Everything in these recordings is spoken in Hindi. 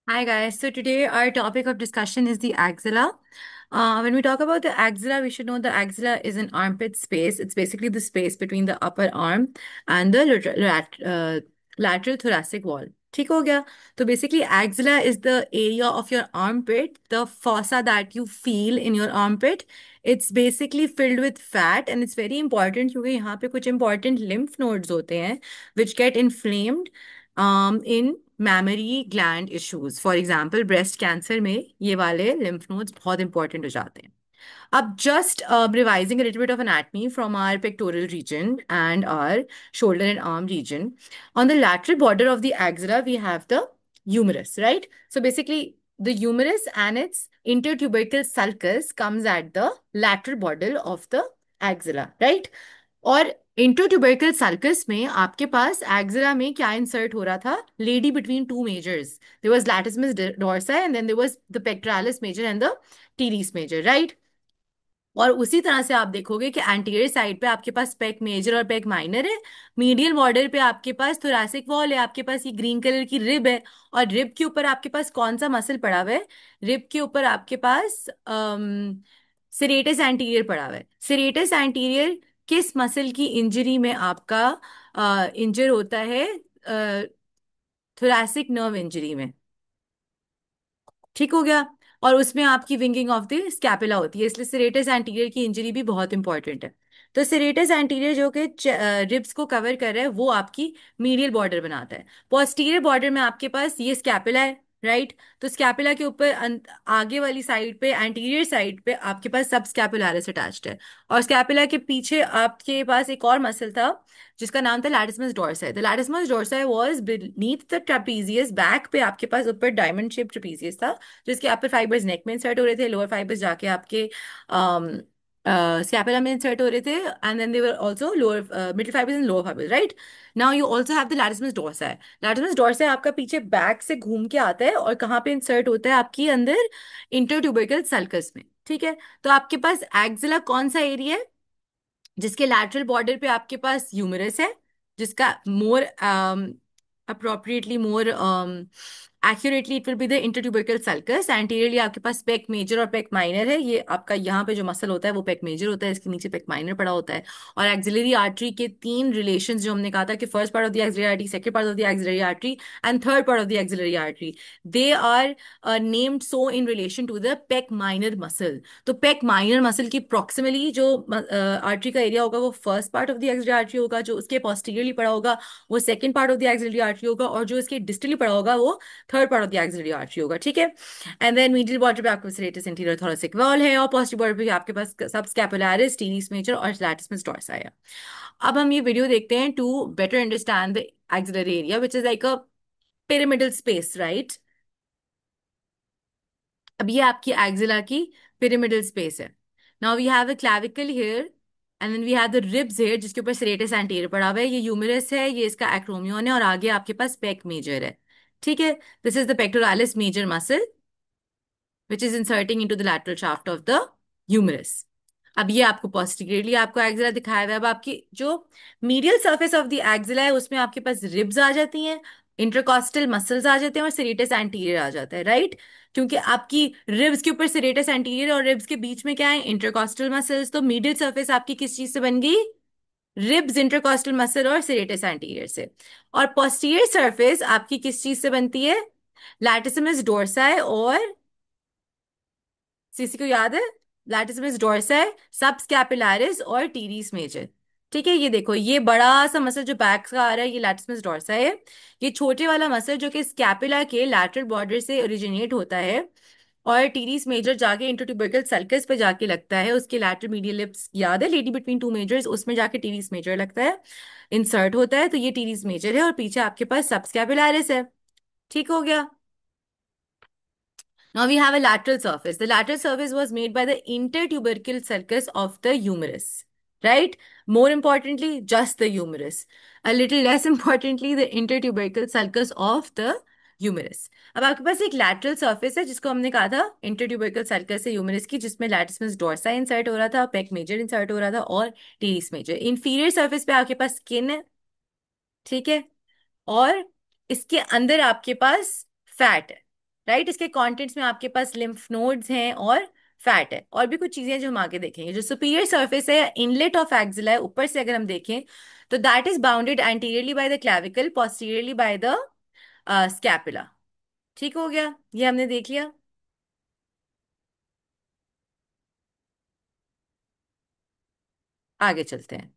Hi guys. So today our topic of discussion is the axilla. When we talk about the axilla, we should know the axilla is an armpit space. It's basically the space between the upper arm and the lateral thoracic wall. ठीक हो गया? तो basically axilla is the area of your armpit, the fossa that you feel in your armpit. It's basically filled with fat and it's very important क्योंकि यहाँ पे कुछ important lymph nodes होते हैं which get inflamed in mammary gland issues. For example breast cancer में ये वाले lymph nodes बहुत इंपॉर्टेंट हो जाते हैं. Up just revising a little bit of anatomy from our pectoral region and our shoulder and arm region. On the lateral border of the axilla, we have the humerus, right? So basically, the humerus and its intertubercle sulcus comes at the lateral border of the axilla, right? और इंट्रोट्यूबरकल सल्कस में आपके पास एक्सिला में क्या इंसर्ट हो रहा था lady between two majors there was latissimus dorsi and then there was the pectoralis major and the teres major right. और उसी तरह से आप देखोगे कि एंटीरियर साइड पे आपके पास पेक मेजर और पेक माइनर है. मीडियल बॉर्डर पे आपके पास थोरैसिक वॉल है. आपके पास ये ग्रीन कलर की रिब है. और रिब के ऊपर आपके पास कौन सा मसल पड़ा हुआ है? रिब के ऊपर आपके पास सिरेटस एंटीरियर पड़ा हुआ है. सिरेटस एंटीरियर किस मसल की इंजरी में आपका इंजर होता है? थोरैसिक नर्व इंजरी में. ठीक हो गया. और उसमें आपकी विंगिंग ऑफ द स्कैपुला होती है, इसलिए सेरेटस एंटीरियर की इंजरी भी बहुत इंपॉर्टेंट है. तो सेरेटस एंटीरियर जो कि रिब्स को कवर कर रहा है वो आपकी मीडियल बॉर्डर बनाता है. पोस्टीरियर बॉर्डर में आपके पास ये स्कैपुला है, राइट. तो स्कैपुला के ऊपर आगे वाली साइड पे एंटीरियर साइड पे आपके पास सब स्कैपुलारिस अटैच्ड है. और स्कैपुला के पीछे आपके पास एक और मसल था जिसका नाम था लैटिसमस डोर्साई. The latissimus डोर्साई was beneath the trapezius. Back पे आपके पास ऊपर डायमंड शेप ट्रेपीजियस था जिसके अपर फाइबर्स नेक में इंसर्ट हो रहे थे, लोअर फाइबर्स जाके आपके स्कैपुला में इंसर्ट हो रहे थे, and then they were also lower middle fibres and lower fibres, right. Now you also have the latissimus dorsi. Latissimus dorsi आपका पीछे बैक से घूम के आता है और कहाँ पे इंसर्ट होता है? आपकी अंदर इंटरट्यूबरकल सल्कस में. ठीक है. तो आपके पास एक्सिला कौन सा एरिया है जिसके लैटरल बॉर्डर पे आपके पास ह्यूमरस है, जिसका more appropriately more accurately it will be the intertubercular sulcus. Anteriorly आपके पास पेक मेजर और पेक माइनर है. ये आपका यहाँ पे जो मसल होता है वो पेक मेजर होता है, इसके नीचे पेक माइनर पड़ा होता है. और एक्सिलरी आर्टरी के तीन रिलेशंस जो हमने कहा था कि first part of the axillary artery, second part of the axillary artery and third part of the axillary artery, they are named so in relation to the pec minor muscle. तो पेक माइनर मसल की प्रोक्सिमली जो आर्टरी का एरिया होगा वो first part of the axillary artery होगा, जो उसके पोस्टीरियरली पड़ा होगा वो second part of the axillary artery होगा, और जो इसके डिस्टली पड़ा होगा वो third part of the axillary artery होगा. ठीक है. एंड देन मीडियल बॉर्डर पे आपके पास रेटस इंटीरियर थोरैसिक वॉल है और पोस्टीरियर बॉर्डर पे आपके पास सब स्कैपुलारिस, टीरिस मेजर और लैटिसमस डोर्साई है. अब हम ये वीडियो देखते हैं to better understand the axillary area which is like a pyramidal space, right? अब ये आपकी एक्सिला की पिरामिडल स्पेस है. Now we have a clavicle here and then we have the ribs here जिसके ऊपर सेरेटस एंटीरियर पड़ा हुआ है. ये ह्यूमरस है, ये इसका एक्रोमियन है, और आगे आपके पास पेक मेजर है. ठीक है. This is the pectoralis major muscle which is inserting into the lateral shaft of the humerus. अब ये आपको पोस्टीरियरली आपको एक्सिला दिखाया हुआ है. अब आपकी जो medial surface of the axilla है उसमें आपके पास रिब्स आ जाती हैं, इंटरकॉस्टल मसल्स आ जाते हैं और सेरेटस एंटीरियर आ जाता है, राइट. क्योंकि आपकी रिब्स के ऊपर सेरेटस एंटीरियर और रिब्स के बीच में क्या है? Intercostal muscles. तो मीडियल सरफेस आपकी किस चीज से बन गई? रिब्स, इंटरकॉस्टल मसल और सेरेटस एंटीरियर से. और पोस्टीरियर सरफेस आपकी किस चीज से बनती है? लैटिसिमस डोर्साई और सीसी को याद है? लैटिसिमस डोर्साई, सब स्कैपुलारिस और टीरिस मेजर. ठीक है. ये देखो, ये बड़ा सा मसल जो बैक का आ रहा है ये लैटिसिमस डोर्साई है. ये छोटे वाला मसल जो कि स्कैपुला के लैटरल बॉर्डर से ओरिजिनेट होता है और टीरिस मेजर जाके इंटरट्यूबरकल सल्कस पे जाके लगता है. उसके लैटरल मीडियल लिप्स याद है, लेडी बिटवीन टू मेजर्स, उसमें जाके टीरिस मेजर लगता है, इंसर्ट होता है. तो ये टीरिस मेजर है और पीछे आपके पास सब स्कैपुलारिस है. ठीक हो गया. Now we have a lateral surface. The lateral surface was made by the intertubercle sulcus of the humerus, right? More importantly, just the humerus. A little less importantly, the intertubercle sulcus of the humerus. अब आपके पास एक lateral surface है जिसको हमने कहा था intertubercle sulcus है humerus की, जिसमें latissimus dorsi insert हो रहा था, pec major insert हो रहा था और teres major. Inferior surface पे आपके पास skin है, ठीक है, और इसके अंदर आपके पास फैट है. राइट। इसके कंटेंट्स में आपके पास लिम्फ नोड्स हैं और फैट है, और भी कुछ चीजें जो हम आगे देखेंगे। जो सुपीरियर सरफेस है, इनलेट ऑफ एक्जिला है, ऊपर से अगर हम देखें तो that is bounded anteriorly by the clavicle, posteriorly by the scapula. ठीक हो गया, ये हमने देख लिया। आगे चलते हैं।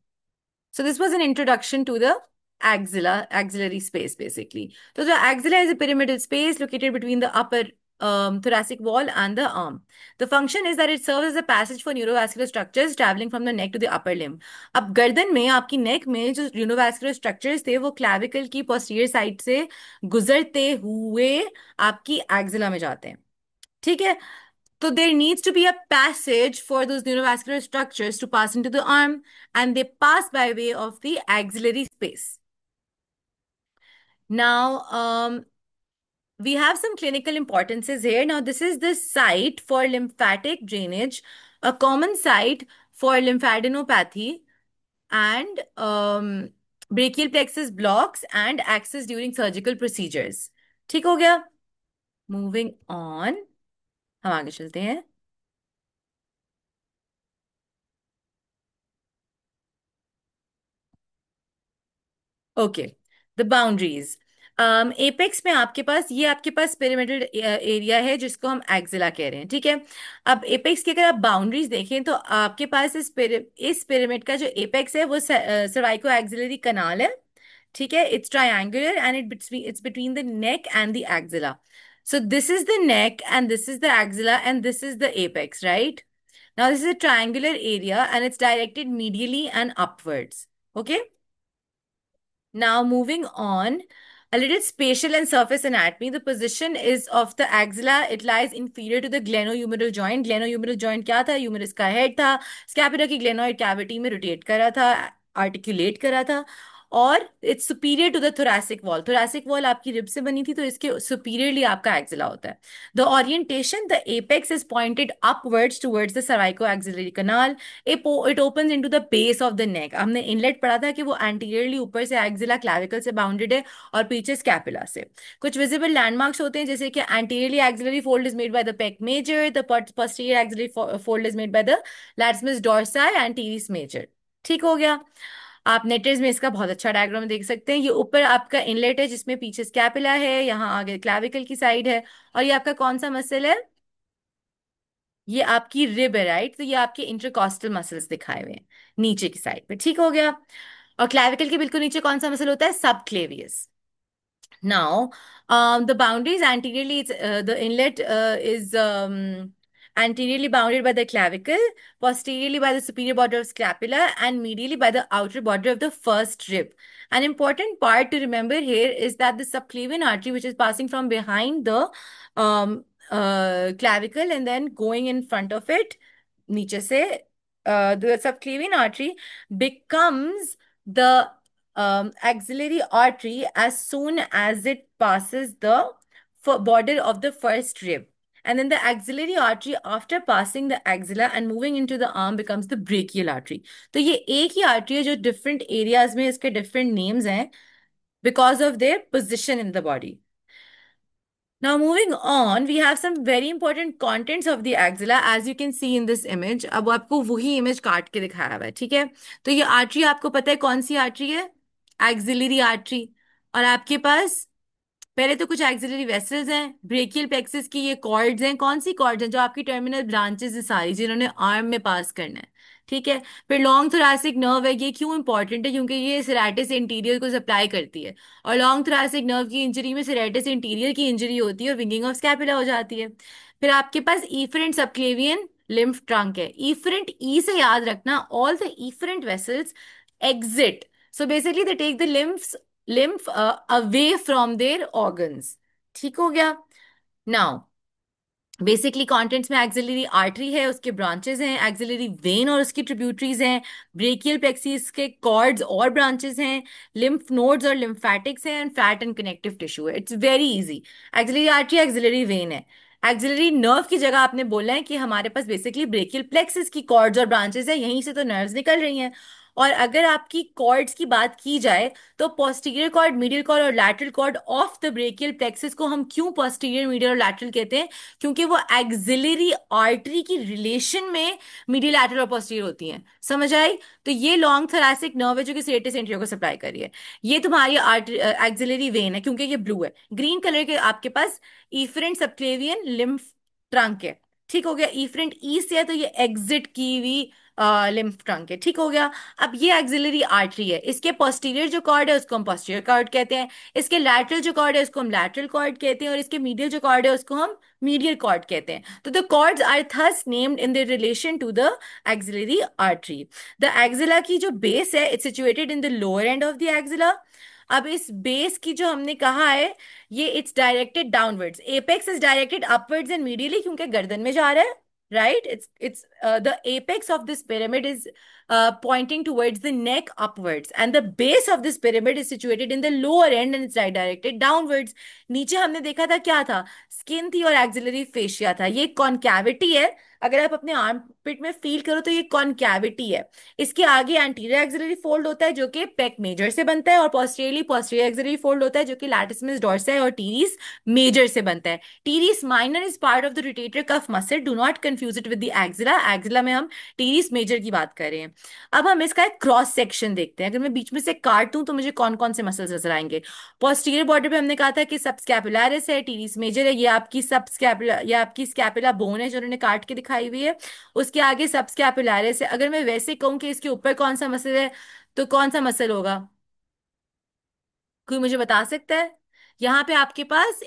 So this was an introduction to the axillary space basically. So the axilla is a pyramidal space located between the upper thoracic wall and the arm. The function is that it serves as a passage for neurovascular structures traveling from the neck to the upper limb. अब गर्दन में, आपकी नेक में जो न्यूरोवास्कुलर स्ट्रक्चर्स थे वो क्लैविकल की पोस्टीरियर साइड से गुजरते हुए आपकी एक्सिला में जाते हैं। ठीक है। So there needs to be a passage for those neurovascular structures to pass into the arm, and they pass by way of the axillary space. Now, we have some clinical importances here. Now, this is the site for lymphatic drainage, a common site for lymphadenopathy and brachial plexus blocks and access during surgical procedures. ठीक हो गया? Moving on, हम आगे चलते हैं। Okay, the boundaries. एपेक्स में आपके पास, ये आपके पास पिरामिडल एरिया है जिसको हम एक्जिला कह रहे हैं। ठीक है। अब एपेक्स की अगर आप बाउंड्रीज देखें तो आपके पास इस पिरामिड का जो एपेक्स है वो सर्वाइको एक्सिलरी कनाल है। ठीक है। It's triangular and it's between the neck and the axilla. So this is the neck and this is the axilla and this is the apex, right? Now this is a triangular area and it's directed medially and upwards. Okay. Now, moving on, a little spatial and surface anatomy. The position is of the axilla. It lies inferior to the glenohumeral joint. Glenohumeral joint क्या था? ह्यूमरस का हेड था, स्कैपुला की ग्लेनोइड कैविटी में रोटेट कर रहा था, आर्टिकुलेट कर रहा था। और it's superior to the thoracic wall. Thoracic wall आपकी रिब से बनी थी, तो इसके सुपीरियरली आपका एक्सिला होता है। The orientation, the apex is pointed upwards towards the cervico axillary canal. It opens into the base of the neck. हमने इनलेट पढ़ा था कि वो एंटीरियरली ऊपर से एक्सिला क्लैविकल से बाउंडेड है और पीछे स्कैपुला से। कुछ विजिबल लैंडमार्क्स होते हैं, जैसे कि anteriorly axillary fold is made by the pec major, the posterior axillary fold is made by the latissimus dorsi and teres major. ठीक हो गया। आप नेटर्स में इसका बहुत अच्छा डायग्राम देख सकते हैं। ये ऊपर आपका इनलेट है जिसमें पीछे स्कैपुला है, यहाँ आगे क्लैविकल की साइड है, और ये आपका कौन सा मसल है? ये आपकी रिब है, राइट? तो ये आपके इंटरकॉस्टल मसल्स दिखाए हुए हैं नीचे की साइड पे। ठीक हो गया। और क्लैविकल के बिल्कुल नीचे कौन सा मसल होता है? Subclavius. Now, the boundaries anteriorly, the inlet is anteriorly bounded by the clavicle, posteriorly by the superior border of scapula, and medially by the outer border of the first rib. An important part to remember here is that the subclavian artery, which is passing from behind the clavicle and then going in front of it, नीचे से, the subclavian artery becomes the axillary artery as soon as it passes the border of the first rib. And then the axillary artery, after passing the axilla and moving into the arm, becomes the brachial artery. तो ये एक ही artery है जो different areas में इसके different names हैं because of their position in the body. Now, moving on, we have some very important contents of the axilla, as you can see in this image. अब आपको वही इमेज काट के दिखाया हुआ है। ठीक है। तो ये आर्टरी आपको पता है कौन सी आर्टरी है? Axillary artery. और आपके पास पहले तो कुछ एक्सिलरी वेसल्स हैं, ब्रेकियल प्लेक्सस की ये कॉर्ड्स हैं। कौन सी कॉर्ड्स हैं? जो आपकी टर्मिनल ब्रांचेस है सारी, जिन्होंने आर्म में पास करना है। ठीक है। फिर लॉन्ग थोरैसिक नर्व है। ये क्यों इंपॉर्टेंट है? क्योंकि ये सेरेटस इंटीरियर को सप्लाई करती है, और लॉन्ग थोरैसिक नर्व की इंजरी में सेरेटस इंटीरियर की इंजरी होती है और विंगिंग ऑफ स्कैपुला हो जाती है। फिर आपके पास इफरेंट सबक्लेवियन लिम्फ ट्रंक है। इफरेंट, ई से याद रखना, all the efferent vessels exit, so basically they take the lymph away from their organs. ठीक हो गया। Now, बेसिकली कॉन्टेंट्स में एक्सिलरी आर्टरी है, उसके ब्रांचेस हैं, एक्सिलरी वेन और उसकी ट्रिब्यूटरीज हैं, ब्रेकियल प्लेक्सिस के कॉर्ड्स और ब्रांचेस हैं, लिम्फ नोड्स और लिम्फैटिक्स हैं, and fat and connective tissue है। It's very easy. Axillary artery, axillary vein है। एक्सिलरी नर्व की जगह आपने बोला है कि हमारे पास बेसिकली ब्रेकियल प्लेक्सिस की कॉर्ड्स और ब्रांचेस है, यहीं से तो नर्व्स निकल रही हैं। और अगर आपकी कॉर्ड्स की बात की जाए तो पोस्टीरियर कॉर्ड, मीडियल कॉर्ड और lateral cord of the brachial plexus को हम क्यों पोस्टीरियर, मीडियल और लैटरल कहते हैं? क्योंकि वो एक्सिलरी आर्टरी की रिलेशन में मीडियल, लैटरल और पोस्टीरियर होती हैं। समझ आई? तो ये लॉन्ग थोरैसिक नर्व है जो कि सेरेटस एंटीरियर को सप्लाई कर रही है। ये तुम्हारी एक्सिलरी वेन है क्योंकि ये ब्लू है। ग्रीन कलर के आपके पास इफरेंट सबक्लेवियन लिम्फ ट्रंक है। ठीक हो गया? इफरेंट ई से है तो ये एग्जिट की हुई लिम्फ ट्रंक है। ठीक हो गया? अब ये एक्सिलरी आर्टरी है, इसके पोस्टीरियर जो कॉर्ड है उसको हम पोस्टीरियर कॉर्ड कहते हैं, इसके लैटरल जो कॉर्ड है उसको हम लैटरल कॉर्ड कहते हैं, और इसके मीडियल जो कॉर्ड है उसको हम मीडियल कॉर्ड कहते हैं। तो the cords are thus named in the relation to the axillary artery. The axilla की जो बेस है it's situated in the lower end of the axilla. अब इस बेस की जो हमने कहा है ये it's directed downwards, apex is directed upwards and medially क्योंकि गर्दन में जा रहा है। Right? It's the apex of this pyramid is pointing towards the neck upwards, and the base of this pyramid is situated in the lower end and it's directed downwards. नीचे हमने देखा था क्या था? स्किन थी और एक्सिलरी फेशिया था। ये कॉनकैविटी है। अगर आप अपने आर्म पिट में फील करो तो ये कॉनकैविटी है। इसके आगे एंटीरियर एक्सिलरी फोल्ड होता है जो कि पेक मेजर से बनता है, और पोस्टीरियरली पोस्टीरियर एक्सिलरी फोल्ड होता है जो कि लैटिसिमस डोर्साई और टीरिस मेजर से बनता है। Teres minor is part of the rotator cuff muscle, do not confuse it with the axilla. Axilla में हम टीरिस मेजर की बात कर रहे हैं। अब हम इसका एक क्रॉस सेक्शन देखते हैं। अगर मैं बीच में से काटूं तो मुझे कौन कौन से मसल्स नजर आएंगे? पोस्टीरियर बॉर्डर पे हमने कहा था कि सबस्कैपुलरिस है, टीरिस मेजर है, ये आपकी सबस्कैपुला, ये आपकी स्कैपुला बोन है जो उन्होंने काट के दिखाई हुई है। उसके आगे सबस्कैपुलरिस है। अगर मैं वैसे कहूं कि इसके ऊपर कौन सा मसल है तो कौन सा मसल होगा? कोई मुझे बता सकता है? यहाँ पे आपके पास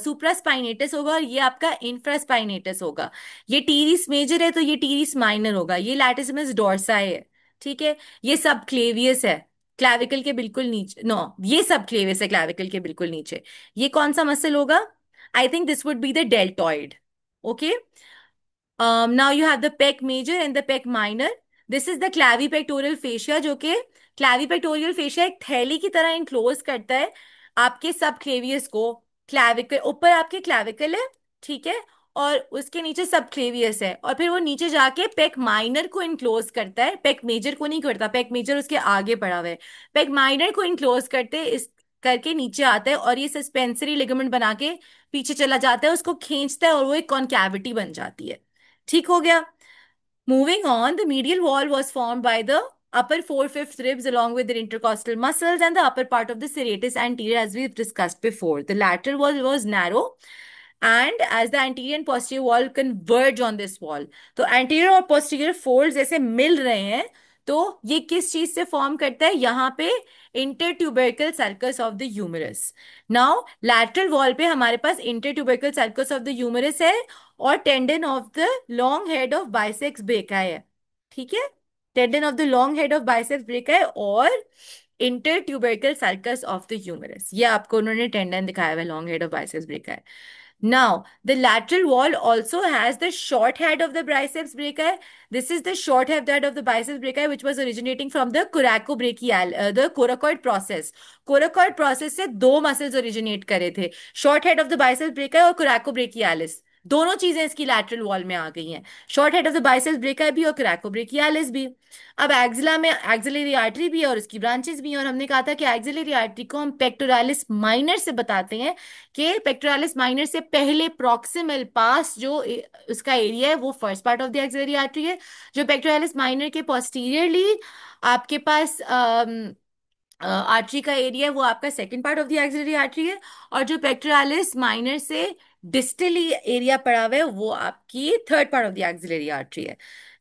सुप्रास्पाइनेटस होगा और ये आपका इंफ्रास्पाइनेटस होगा। ये टीरिस मेजर है तो ये टीरिस माइनर होगा। ये लैटिसिमस डोर्साई है। ठीक है? ये सब क्लेवियस है, क्लैविकल के बिल्कुल नीचे। नो, ये सब क्लेवियस है क्लैविकल के बिल्कुल नीचे। ये कौन सा मसल होगा? I think this would be the deltoid. Okay. now you have the pec major and the pec minor. This is the clavipectoral fascia जो कि clavipectoral fascia एक थैली की तरह इनक्लोज करता है आपके सब क्लेवियस को। क्लैविकल ऊपर आपके क्लैविकल है, ठीक है, और उसके नीचे सब क्लेवियस है, और फिर वो नीचे जाके पेक माइनर को इनक्लोज करता है। पेक मेजर को नहीं करता, पेक मेजर उसके आगे पड़ा हुआ है। पेक माइनर को इनक्लोज करते इस करके नीचे आता है और ये सस्पेंसरी लिगामेंट बना के पीछे चला जाता है, उसको खींचता है और वो एक कॉन्कैविटी बन जाती है। ठीक हो गया? Moving on, the medial wall was formed by the upper four-fifths ribs along with their intercostal muscles and the upper part of the serratus anterior as we've discussed before. The lateral wall was narrow and as the anterior and posterior wall converge on this wall. तो anterior और posterior folds ऐसे मिल रहे हैं तो ये किस चीज से फॉर्म करता है? यहाँ पे intertubercular sulcus of the humerus. Now lateral wall पे हमारे पास intertubercular sulcus of the humerus है और tendon of the long head of biceps brachii है। ठीक है? Tendon of the long head of biceps brachii है और intertubercular sulcus of the humerus, ये आपको उन्होंने टेंडन दिखाया हुआ है, long head of biceps brachii है। Now, the lateral wall also has the short head of the biceps brachii. This is the short head of the biceps brachii, which was originating from the coracobrachial, the coracoid process. Coracoid process से दो muscles originate करे थे, short head of the biceps brachii और coracobrachialis। दोनों चीजें इसकी लैटरल वॉल में आ गई हैं, short head of the biceps brachii भी और कोरैकोब्रेकियालिस भी। अब एक्सिला में एक्सिलरी आर्टरी भी है और उसकी ब्रांचेस भी हैं, और हमने कहा था कि एक्सिलरी आर्टरी को हम पेक्टोरालिस माइनर से बताते हैं कि पेक्टोरालिस माइनर से पहले प्रॉक्सिमल पास जो उसका एरिया है वो first part of the axillary artery है। जो पेक्टोरालिस माइनर के पोस्टीरियरली आपके पास आर्टरी का एरिया है वो आपका second part of the axillary artery है, और जो पेक्टोरालिस माइनर से डिस्टली एरिया पड़ा हुआ है वो आपकी third part of the axillary artery है।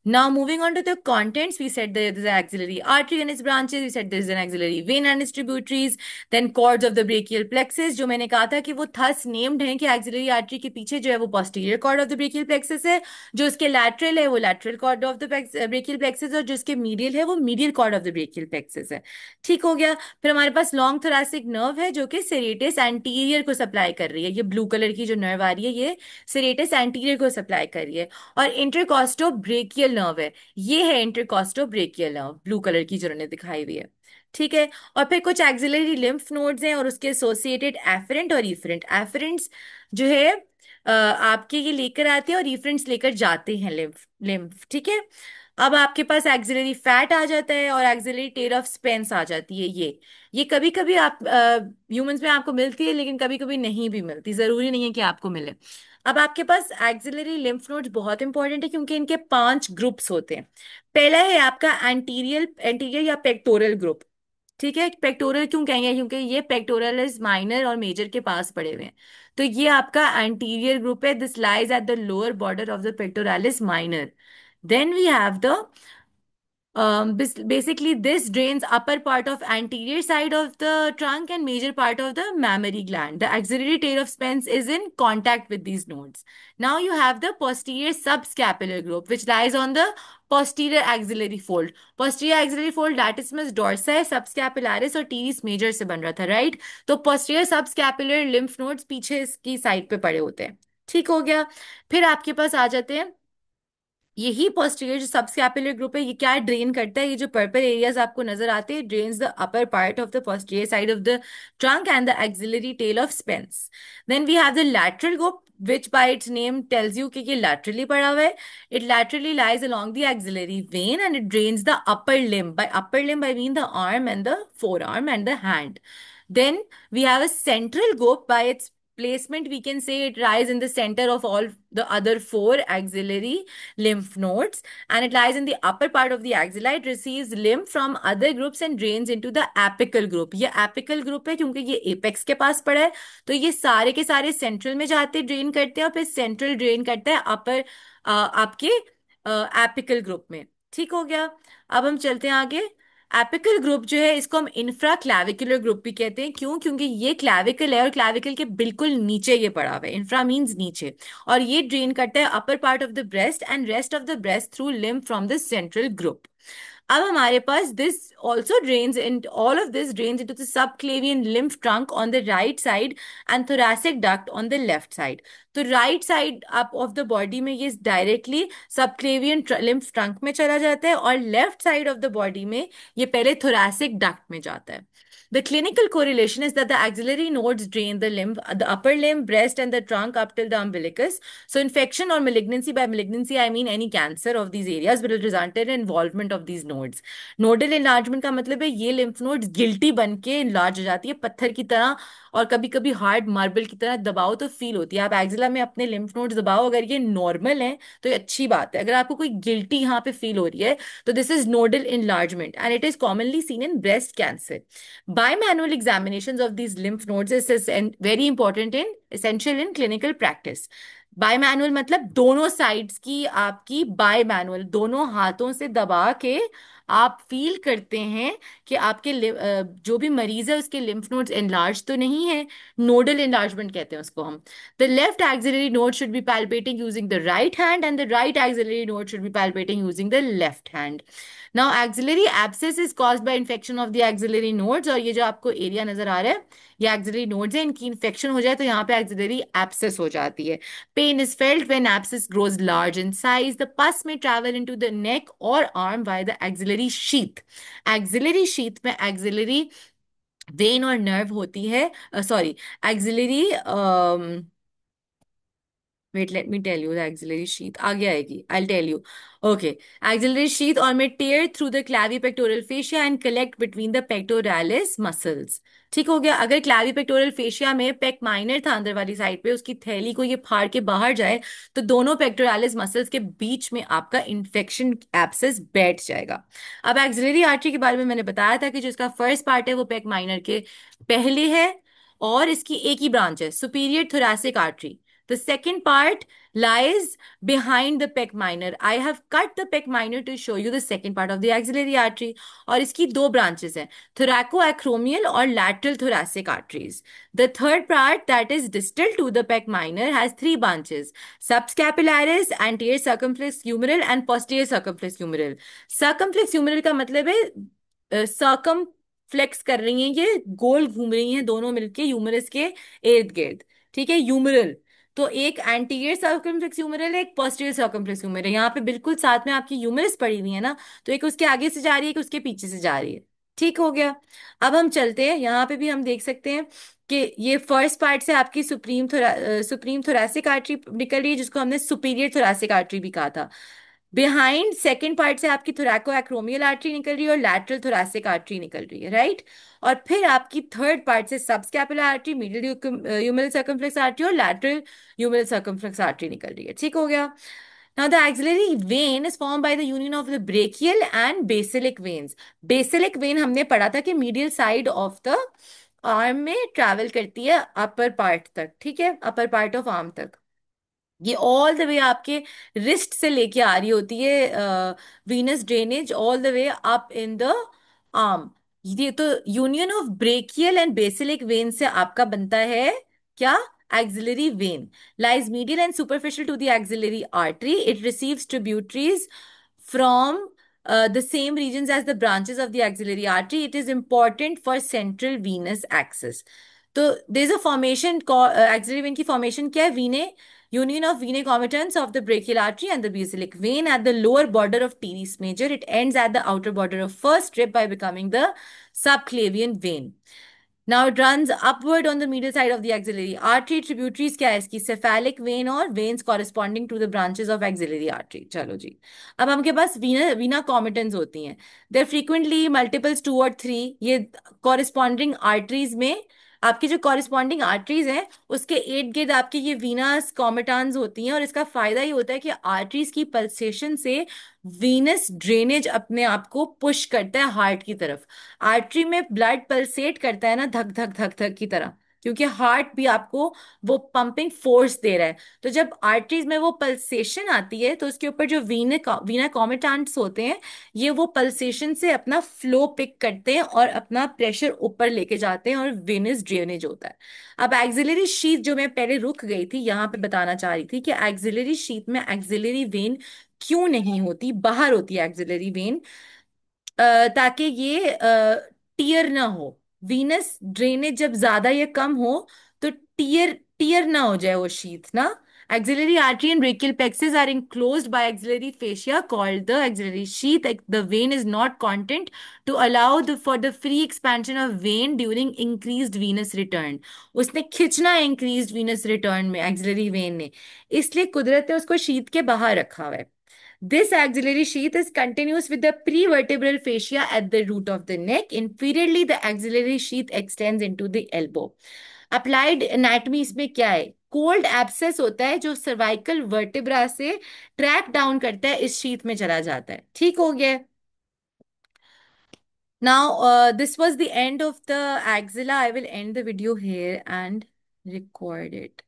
Now moving on to the contents, we said there is an axillary artery and its branches. We said there is an axillary vein and its tributaries. Then cords of the brachial plexus, जो मैंने कहा था कि वो thus named है कि axillary artery के पीछे जो है वो posterior cord of the brachial plexus है, जो उसके lateral है वो lateral cord of the brachial plexus, और जो उसके medial है वो medial cord of the brachial plexus है। ठीक हो गया? फिर हमारे पास लॉन्ग थोरैसिक नर्व है जो कि सेरेटस एंटीरियर को सप्लाई कर रही है। ये ब्लू कलर की जो नर्व आ रही है ये सेरेटस एंटीरियर को सप्लाई कर रही है। और इंटरकॉस्टो ब्रेकियल नर्व है, ये है इंटरकॉस्टो ब्रेकियल नर्व, ब्लू कलर की जो उन्होंने दिखाई हुई है। ठीक है? और फिर कुछ एक्सिलरी लिम्फ नोड्स हैं और उसके एसोसिएटेड एफरेंट और इफरेंट। एफरेंट्स जो है आपके ये लेकर आते हैं और इफरेंट्स लेकर जाते हैं लिम्फ लिम्फ। ठीक है? अब आपके पास एक्सिलरी फैट आ जाता है और एक्सिलरी टेल ऑफ स्पेंस आ जाती है। ये कभी कभी आप ह्यूमंस में आपको मिलती है, लेकिन कभी कभी नहीं भी मिलती, जरूरी नहीं है कि आपको मिले। अब आपके पास एक्सिलरी लिम्फ नोड्स बहुत इंपॉर्टेंट है क्योंकि इनके 5 ग्रुप्स होते हैं। पहला है आपका एंटीरियर एंटीरियर या पेक्टोरल ग्रुप। ठीक है, पेक्टोरल क्यों कहेंगे, क्योंकि ये पेक्टोरलिस माइनर और मेजर के पास पड़े हुए हैं। तो ये आपका एंटीरियर ग्रुप है, this lies at the lower border of the pectoralis minor. Then we have the basically this drains upper part of anterior side of the trunk and major part of the mammary gland. The axillary tail of Spence is in contact with these nodes. Now you have the posterior subscapular group which lies on the posterior axillary fold. Posterior axillary fold latissimus dorsi, subscapularis और teres major से बन रहा था, राइट? तो posterior subscapular lymph nodes पीछे इसकी साइड पे पड़े होते हैं। ठीक हो गया। फिर आपके पास आ जाते हैं यही पोस्टीरियर जो सबस्कैपुलर ग्रुप है, ये क्या ड्रेन करता है, ये जो पर्पल एरियाज आपको नजर आते हैं, drains the upper part of the posterior side of the trunk and the axillary tail of Spence. Then we have the lateral group which by its name tells you कि ये laterally पड़ा हुआ है। It laterally lies along the axillary vein and it drains the upper limb. By upper limb I mean the arm and the forearm and the hand. Then we have a central group. By its placement we can say it lies in the center of all the other 4 axillary lymph nodes, and it lies in the upper part of the axilla. It receives lymph from other groups and drains into the apical group. ये apical group है क्योंकि ये apex के पास पड़ा है, तो ये सारे के सारे सेंट्रल में जाते ड्रेन करते हैं और फिर सेंट्रल ड्रेन करता है अपर आपके एपिकल ग्रुप में। ठीक हो गया। अब हम चलते हैं आगे। एपिकल ग्रुप जो है इसको हम इंफ्रा क्लैविकुलर ग्रुप भी कहते हैं। क्यों? क्योंकि ये क्लैविकल है और क्लैविकल के बिल्कुल नीचे ये पड़ा हुआ है। इंफ्रा मींस नीचे, और ये ड्रेन करता है upper part of the breast and rest of the breast through lymph from the central group. अब हमारे पास this also drains in all of this drains into the subclavian lymph trunk on the right side and thoracic duct on the left side. तो right side up of the body में ये डायरेक्टली सबक्लेवियन लिम्फ ट्रंक में चला जाता है और left side of the body में ये पहले thoracic डक्ट में जाता है। The clinical correlation is that the axillary nodes drain the limb, the upper limb, breast, and the trunk up till the umbilicus. So, infection or malignancy, by malignancy I mean any cancer of these areas, will result in involvement of these nodes. Nodal enlargement का मतलब है ये lymph nodes गिल्टी बन के enlarge हो जाती है पत्थर की तरह, और कभी कभी हार्ड मार्बल की तरह दबाओ तो फील होती है। आप एक्जिला में अपने लिम्फ नोड्स दबाओ, अगर ये नॉर्मल है तो ये अच्छी बात है। अगर आपको कोई गिल्टी यहाँ पे फील हो रही है तो this is nodal enlargement and it is commonly seen in breast cancer. Bimanual examinations of these lymph nodes is very important in essential in clinical practice. बायमैनुअल मतलब दोनों साइड्स की आपकी बायमैनुअल, दोनों हाथों से दबा के आप फील करते हैं कि आपके जो भी मरीज है उसके लिम्फ नोड्स एनलार्ज तो नहीं है। नोडल एनलार्जमेंट कहते हैं उसको हम। The left axillary node should be palpating using the right hand and the right axillary node should be palpating using the left hand. Now axillary abscess is caused by infection of the axillary nodes, और ये जो आपको एरिया नजर आ रहा है ये एक्सिलरी नोड्स है, इनकी इन्फेक्शन हो जाए तो यहाँ पे एक्सिलरी एब्सेस हो जाती है। Pain is felt when abscess grows large in size. The pus may travel into the neck or arm via the axillary sheath. Axillary sheath में axillary vein और nerve होती है, sorry, axillary wait let me tell you the axillary sheath आगे आएगी, I'll tell you. Okay, axillary sheath और में tear through the clavipectoral fascia and collect between the pectoralis muscles. ठीक हो गया। अगर क्लैविपेक्टोरल फेशिया में पेक माइनर था अंदर वाली साइड पे, उसकी थैली को ये फाड़ के बाहर जाए तो दोनों पेक्टोरालिस मसल्स के बीच में आपका इन्फेक्शन एब्सेस बैठ जाएगा। अब एक्सिलरी आर्टरी के बारे में मैंने बताया था कि जो इसका फर्स्ट पार्ट है वो पेक माइनर के पहले है और इसकी एक ही ब्रांच है, superior thoracic artery. The second part lies behind the pec minor. I have cut the pec minor to show you the second part of the axillary artery. और इसकी 2 branches हैं, thoracoacromial और lateral thoracic arteries. The third part that is distal to the pec minor has 3 branches: subscapularis, anterior circumflex humeral and posterior circumflex humeral. Circumflex humeral का मतलब है circumflex कर रही हैं, ये गोल घूम रही हैं दोनों मिलके ह्यूमरस के इर्द गिर्द। ठीक है, ह्यूमरल। तो एक एंटीरियर सर्कमफ्लेक्स ह्यूमरल है, एक पोस्टीरियर सर्कमफ्लेक्स ह्यूमरल है। यहाँ पे बिल्कुल साथ में आपकी ह्यूमरस पड़ी हुई है ना, तो एक उसके आगे से जा रही है, एक उसके पीछे से जा रही है। ठीक हो गया। अब हम चलते हैं, यहाँ पे भी हम देख सकते हैं कि ये फर्स्ट पार्ट से आपकी सुप्रीम थोरैसिक आर्टरी निकल रही है जिसको हमने सुपीरियर थोरैसिक आर्टरी भी कहा था। बिहाइंड सेकंड पार्ट से आपकी थोरैको एक्रोमियल आर्टरी निकल रही है और लैटरल थोरैसिक आर्टरी निकल रही है, राइट। और फिर आपकी थर्ड पार्ट से subscapular artery, medial humeral circumflex artery और लैटरल ह्यूमरल सर्कमफ्लेक्स आर्टरी निकल रही है, ठीक हो गया। Now the axillary vein is formed by the union of the brachial and basilic veins. Basilic vein हमने पढ़ा था कि medial side of the arm में ट्रैवल करती है अपर पार्ट तक, ठीक है, अपर पार्ट ऑफ आर्म तक। ये ऑल द वे आपके रिस्ट से लेके आ रही होती है venous drainage all the way up in the arm. ये तो union of brachial and basilic vein से आपका बनता है क्या, axillary vein. Lies medial and superficial to the axillary artery, it receives tributaries from the same regions as the branches of the axillary artery. It is important for central venous axis. तो there's a formation called axillary vein की formation क्या है, venae union of venae comitants of the brachial artery and the basilic vein at the lower border of teres major. It ends at the outer border of first rib by becoming the subclavian vein. Now it runs upward on the medial side of the axillary artery. Tributaries क्या है इसकी, cephalic vein और veins corresponding to the branches of axillary artery. चलो जी, अब हमके पास वीना कॉमिटेंस होती हैं। देर फ्रीक्वेंटली मल्टीपल्स 2 और 3। ये कॉरिस्पॉन्डिंग आर्टरीज में, आपकी जो कॉरिस्पॉन्डिंग आर्टरीज हैं उसके इर्द गिर्द आपकी ये वीनस कॉमिटान्स होती हैं। और इसका फायदा ये होता है कि आर्टरीज की पल्सेशन से वीनस ड्रेनेज अपने आप को पुश करता है हार्ट की तरफ। आर्टरी में ब्लड पल्सेट करता है ना, धक धक धक धक की तरह, क्योंकि हार्ट भी आपको वो पंपिंग फोर्स दे रहा है। तो जब आर्टरीज में वो पल्सेशन आती है तो उसके ऊपर जो वीना कॉमिटेंट्स होते हैं, ये वो पल्सेशन से अपना फ्लो पिक करते हैं और अपना प्रेशर ऊपर लेके जाते हैं और वेनस ड्रेनेज होता है। अब एक्सिलरी शीथ जो मैं पहले रुक गई थी यहाँ पे बताना चाह रही थी कि एक्सिलरी शीथ में एक्सिलरी वेन क्यों नहीं होती, बाहर होती है एक्सिलरी वेन, ताकि ये टीयर ना हो। वीनस ड्रेनेज जब ज्यादा या कम हो तो टीयर टीयर ना हो जाए वो शीथ ना। Axillary artery and brachial plexus are enclosed by axillary fascia called the axillary sheath. The vein is not content to allow for the free expansion of vein during increased venous return. उसने खींचना है increased venous return में axillary vein ने, इसलिए कुदरत ने उसको शीथ के बाहर रखा हुआ है। This axillary sheath is continuous with the prevertebral fascia at the root of the neck. Inferiorly, the axillary sheath extends into the elbow. Applied anatomy इसमें क्या है, कोल्ड एब्सेस होता है जो सर्वाइकल वर्टिब्रा से ट्रैक डाउन करता है, इस शीथ में चला जाता है, ठीक हो गया। Now, this was the end of the axilla. I will end the video here and record it.